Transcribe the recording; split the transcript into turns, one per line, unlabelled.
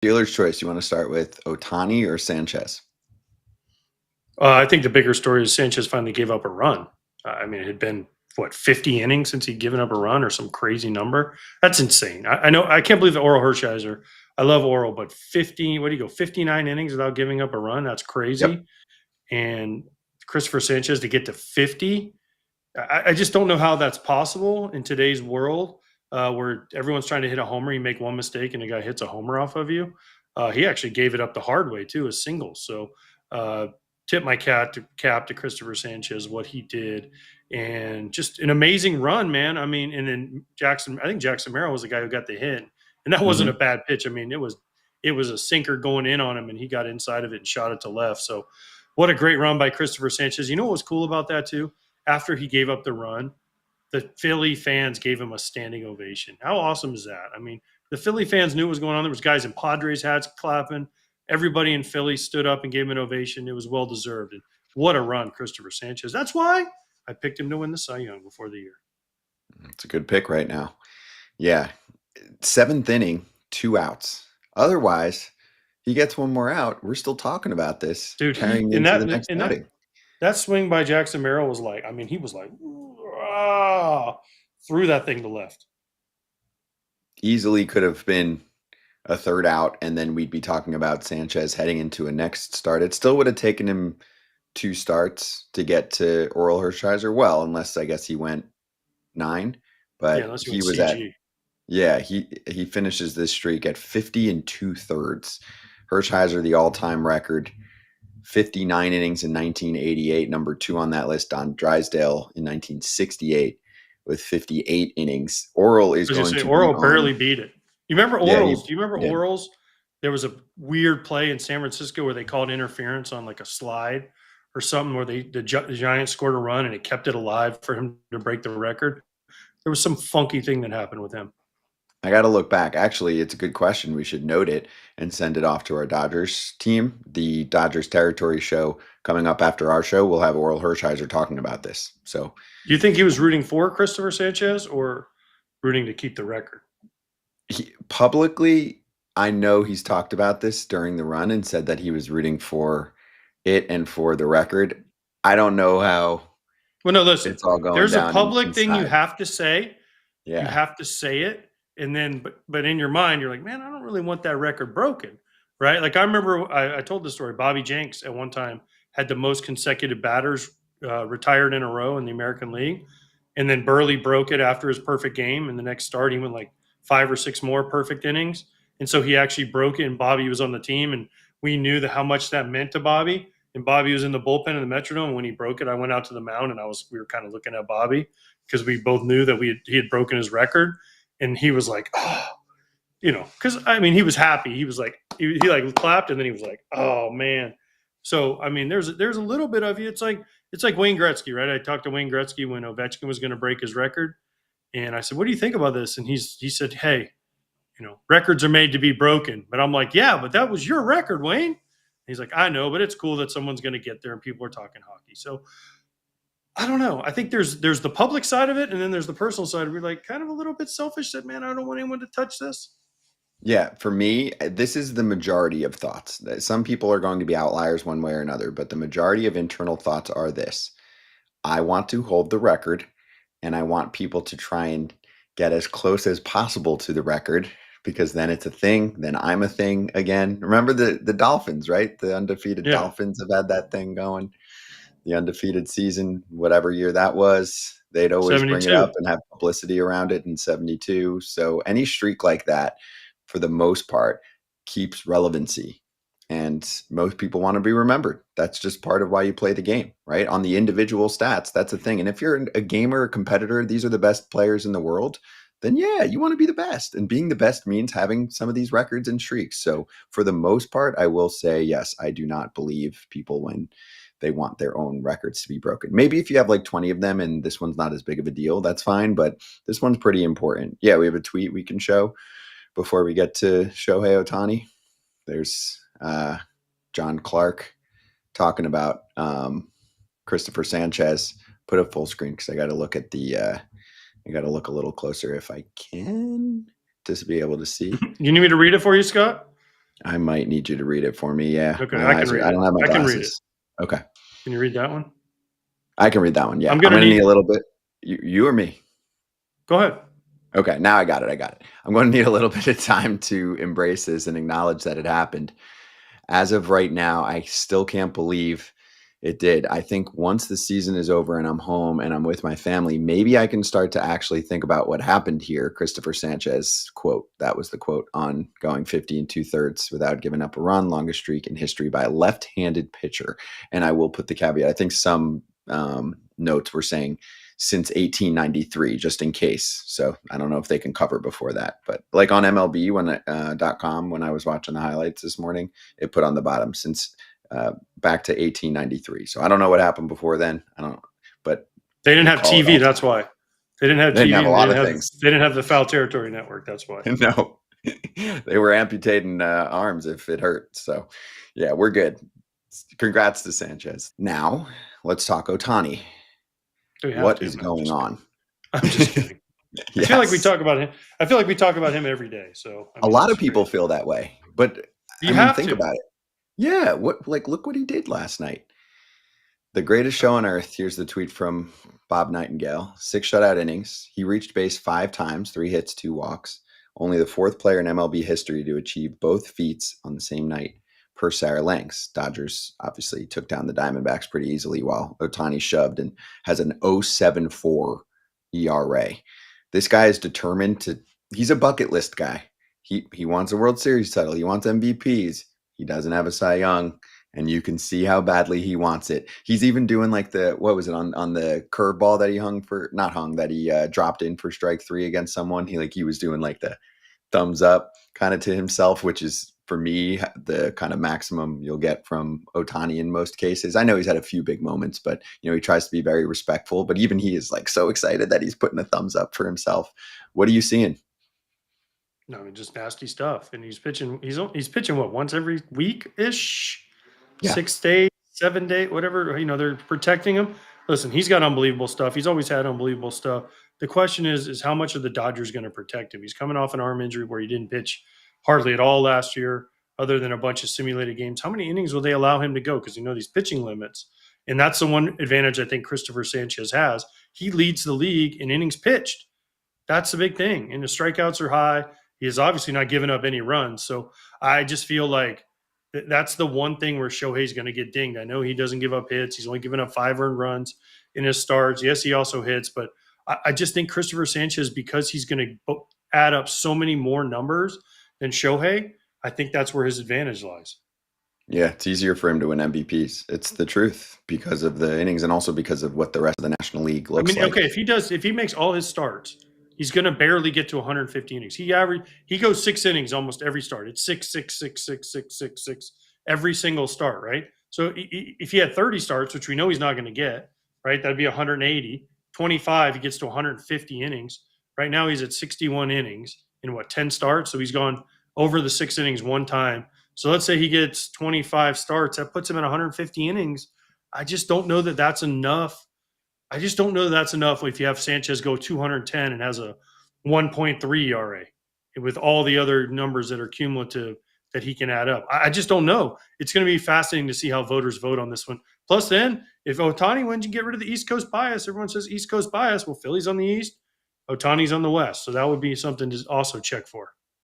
Dealer's choice. You want to start with Ohtani or Sanchez?
I think the bigger story is Sanchez finally gave up a run. I mean, it had been, 50 innings since he'd given up a run or some crazy number. That's insane. I know. I can't believe that Oral Hershiser. I love Oral, but 50, what do you go, 59 innings without giving up a run? That's
Yep.
crazy. And Christopher Sanchez to get to 50. I just don't know how that's possible in today's world where everyone's trying to hit a homer. You make one mistake and a guy hits a homer off of you. He actually gave it up the hard way, too, as singles. So uh, tip my cap to Christopher Sanchez, what he did. And just an amazing run, man. I mean, and then I think Jackson Merrill was the guy who got the hit. And that wasn't a
Hmm.
bad pitch. I mean, it was a sinker going in on him, and he got inside of it and shot it to left. So what a great run by Christopher Sanchez. You know what was cool about that, too? After he gave up the run, the Philly fans gave him a standing ovation. How awesome is that? I mean, the Philly fans knew what was going on. There was guys in Padres hats clapping. Everybody in Philly stood up and gave him an ovation. It was well deserved. And what a run, Christopher Sanchez. That's why I picked him to win the Cy Young before the year.
It's a good pick right now. Yeah. Seventh inning, 2 outs. Otherwise, he gets one more out. We're still talking about this
Dude, he
carrying
in
into
that
the next
in that
outing.
that swing by Jackson Merrill was like, I mean, he was like, ah, threw that thing to left.
Easily could have been a third out, and then we'd be talking about Sanchez heading into a next start. It still would have taken him 2 starts to get to Oral Hershiser. Well, unless I guess he went 9,
Yeah,
but
unless you
he
went
was at
CG.
yeah, he finishes this streak at 50 and 2/3. Hershiser, the all-time record, 59 innings in 1988. Number 2 on that list, Don Drysdale in 1968 with 58 innings. Oral is
I was gonna
going
say
to be
Oral
on.
barely beat it. You remember
Yeah,
Orals?
he
Do you remember
did.
Orals? There was a weird play in San Francisco where they called interference on like a slide or something where the Giants scored a run and it kept it alive for him to break the record. There was some funky thing that happened with him.
I got to look back. Actually, it's a good question. We should note it and send it off to our Dodgers team. The Dodgers Territory show coming up after our show, we'll have Oral Hershiser talking about this. So
Do you think he was rooting for Christopher Sanchez or rooting to keep the record?
publicly, I know he's talked about this during the run and said that he was rooting for it and for the record. I don't know how
Well, no, listen.
it's all going
There's a
down
public thing you
inside.
have to say. You
Yeah.
have to say it, and then but in your mind, you're like, man, I don't really want that record broken, right? Like I remember I told the story. Bobby Jenks at one time had the most consecutive batters retired in a row in the American League, and then Burley broke it after his perfect game. And the next start, he went like 5 or 6 more perfect innings, and so he actually broke it. And Bobby was on the team, and we knew how much that meant to Bobby. And Bobby was in the bullpen in the Metrodome. And when he broke it, I went out to the mound, and we were kind of looking at Bobby because we both knew that he had broken his record, and he was like, oh, because I mean, he was happy. He was like, he like clapped, and then he was like, oh man. So I mean, there's a little bit of you. It's like Wayne Gretzky, right? I talked to Wayne Gretzky when Ovechkin was going to break his record, and I said, what do you think about this? And he said, hey, records are made to be broken. But I'm like, yeah, but that was your record, Wayne. And he's like, I know, but it's cool that someone's going to get there and people are talking hockey. So I don't know. I think there's the public side of it, and then there's the personal side. We're like kind of a little bit selfish that, man, I don't want anyone to touch this.
Yeah, for me, this is the majority of thoughts. Some people are going to be outliers one way or another, but the majority of internal thoughts are this. I want to hold the record, and I want people to try and get as close as possible to the record because then it's a thing. Then I'm a thing again. Remember the Dolphins, right? The undefeated
Yeah,
Dolphins have had that thing going. The undefeated season, whatever year that was, they'd always bring it up
72.
and have publicity around it in 72. So any streak like that, for the most part, keeps relevancy. And most people want to be remembered. That's just part of why you play the game, right? On the individual stats, that's a thing. And if you're a gamer, a competitor, these are the best players in the world, then yeah, you want to be the best. And being the best means having some of these records and streaks. So for the most part, I will say, yes, I do not believe people when they want their own records to be broken. Maybe if you have like 20 of them and this one's not as big of a deal, that's fine. But this one's pretty important. Yeah, we have a tweet we can show before we get to Shohei Ohtani. There's John Clark talking about Christopher Sanchez. Put it full screen because I got to look at I got to look a little closer if I can to be able to see.
You need me to read it for you, Scott?
I might need you to read it for me. Yeah,
Okay,
my
I can
eyes are.
read
I
it.
don't have my
I can read it.
glasses. Okay,
Can you read that one?
I can read that one. Yeah,
I'm
I'm
gonna
gonna need
need.
a little bit. You or me?
Go ahead.
Okay, now I got it. I got it. I'm going to need a little bit of time to embrace this and acknowledge that it happened. As of right now, I still can't believe it did. I think once the season is over and I'm home and I'm with my family, maybe I can start to actually think about what happened here. Christopher Sanchez quote. That was the quote on going 50 and 2/3 without giving up a run, longest streak in history by a left-handed pitcher. And I will put the caveat. I think some notes were saying since 1893, just in case. So I don't know if they can cover before that, but like on MLB .com, when I was watching the highlights this morning, it put on the bottom since back to 1893. So I don't know what happened before then. I don't know, but
They didn't
they
have
call it
TV.
all
That's
time.
why. They didn't have
They didn't
TV.
have a
And
lot of things.
they didn't have the Foul Territory Network. That's why.
No, they were amputating arms if it hurt. So yeah, we're good. Congrats to Sanchez. Now let's talk Ohtani. What is going on?
I'm just kidding. I feel like we talk about him. I feel like we talk about him every day. So
a lot of people feel that way, but
you have
think
to.
about it. Yeah, look what he did last night. The greatest show on earth. Here's the tweet from Bob Nightingale. 6 shutout innings. He reached base 5 times, 3 hits, 2 walks. Only the 4th player in MLB history to achieve both feats on the same night per Sarah Langs. Dodgers obviously took down the Diamondbacks pretty easily while Ohtani shoved and has an 0.74 ERA. This guy is determined to – he's a bucket list guy. He wants a World Series title. He wants MVPs. He doesn't have a Cy Young. And you can see how badly he wants it. He's even doing like what was it on the curveball that he dropped in for strike 3 against someone. He was doing like the thumbs up kind of to himself, which is for me the kind of maximum you'll get from Ohtani in most cases. I know he's had a few big moments, but he tries to be very respectful. But even he is like so excited that he's putting a thumbs up for himself. What are you seeing?
No, I mean, just nasty stuff. And he's pitching. He's pitching what, once every week ish.
Yeah.
6 days, 7 days, whatever, they're protecting him. Listen, he's got unbelievable stuff. He's always had unbelievable stuff. The question is how much are the Dodgers going to protect him? He's coming off an arm injury where he didn't pitch hardly at all last year, other than a bunch of simulated games. How many innings will they allow him to go? Because these pitching limits. And that's the one advantage I think Christopher Sanchez has. He leads the league in innings pitched. That's the big thing. And the strikeouts are high. He is obviously not giving up any runs. So I just feel like that's the one thing where Shohei's going to get dinged. I know he doesn't give up hits. He's only given up 5 earned runs in his starts. Yes, he also hits, but I just think Christopher Sanchez, because he's going to add up so many more numbers than Shohei, I think that's where his advantage lies.
Yeah, it's easier for him to win MVPs. It's the truth because of the innings and also because of what the rest of the National League looks like.
Okay, if he makes all his starts, he's going to barely get to 150 innings. He goes 6 innings almost every start. It's 6, 6, 6, 6, 6, 6, 6 every single start, right? So if he had 30 starts, which we know he's not going to get, right, that'd be 180. 25, he gets to 150 innings. Right now he's at 61 innings in 10 starts? So he's gone over the 6 innings one time. So let's say he gets 25 starts. That puts him at 150 innings. I just don't know that that's enough. If you have Sanchez go 210 and has a 1.3 ERA with all the other numbers that are cumulative that he can add up. I just don't know. It's going to be fascinating to see how voters vote on this one. Plus, then, if Ohtani wins, you get rid of the East Coast bias. Everyone says East Coast bias. Well, Philly's on the East, Ohtani's on the West. So that would be something to also check for.